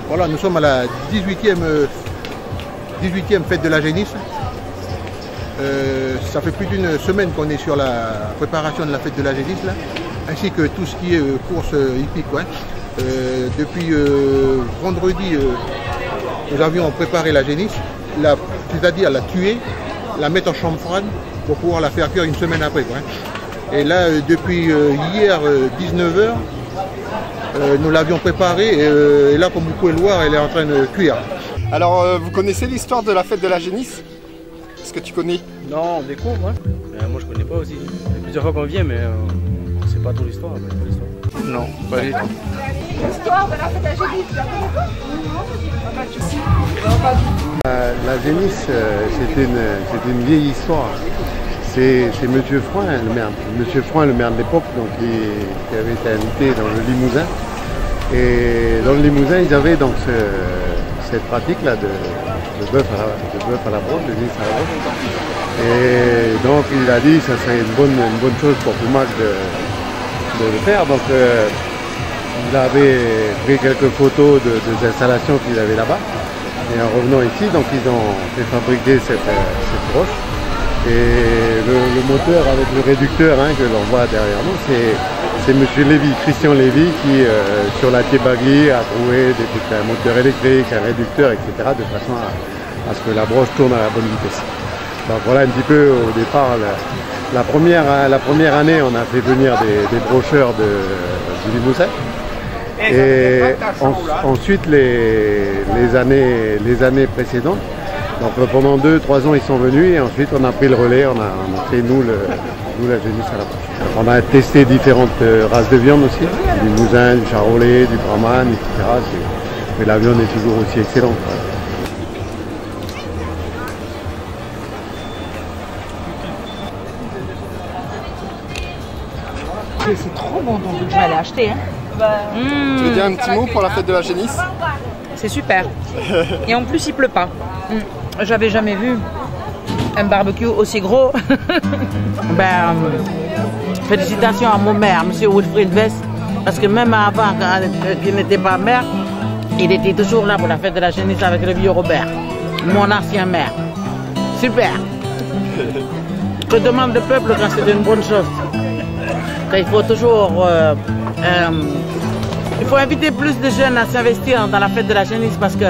Voilà, nous sommes à la 18e fête de la Génisse. Ça fait plus d'une semaine qu'on est sur la préparation de la fête de la Génisse, là, ainsi que tout ce qui est course hippique. Ouais. Depuis vendredi, nous avions préparé la Génisse, c'est-à-dire la tuer, la mettre en chambre froide pour pouvoir la faire cuire une semaine après. Ouais. Et là, depuis hier 19h, nous l'avions préparée et là, comme vous pouvez le voir, elle est en train de cuire. Alors, vous connaissez l'histoire de la fête de la Génisse? Est-ce que tu connais? Non, on découvre. Hein. Moi, je connais pas aussi. Il y a plusieurs fois qu'on vient, mais on ne sait pas trop l'histoire. Non, pas du tout. L'histoire de la fête de la Génisse, tu la connais pas? La Génisse, c'est une vieille histoire. C'est M. Froin, le maire. M. Froin, le maire de l'époque, qui avait été invité dans le Limousin. Et dans le Limousin, ils avaient donc cette pratique-là de bœuf à la broche, de Génisse à la broche. Et donc il a dit que ça serait une bonne chose pour Poumac de le faire. Donc il avait pris quelques photos des installations qu'il avait là-bas. Et en revenant ici, donc ils ont fait fabriquer cette broche. Et le moteur avec le réducteur que l'on voit derrière nous, c'est M. Lévy, Christian Lévy, qui sur la Thiébaguy a trouvé un moteur électrique, un réducteur, etc. de façon à ce que la broche tourne à la bonne vitesse. Donc voilà un petit peu au départ, la première année on a fait venir des brocheurs du Limousin. Et ensuite les années précédentes, donc pendant 2-3 ans ils sont venus et ensuite on a pris le relais, on a fait nous la Génisse à la broche. On a testé différentes races de viande aussi, du Limousin, du Charolais, du Brahman, etc. Mais la viande est toujours aussi excellente. C'est trop bon, donc je vais aller acheter. Hein. Tu veux dire un petit mot pour la fête de la Génisse? C'est super. Et en plus, il pleut pas. J'avais jamais vu un barbecue aussi gros. Félicitations à mon maire, M. Wilfried Vest, parce que même avant qu'il n'était pas maire, il était toujours là pour la fête de la Génisse avec le vieux Robert, mon ancien maire. Super. Que demande le peuple quand c'est une bonne chose? Il faut toujours il faut inviter plus de jeunes à s'investir dans la fête de la Génisse parce que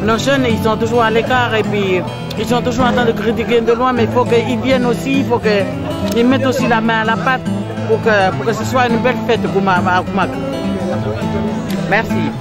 nos jeunes ils sont toujours à l'écart et puis ils sont toujours en train de critiquer de loin, mais il faut qu'ils viennent aussi, il faut qu'ils mettent aussi la main à la pâte pour que ce soit une belle fête à Poumac. Merci.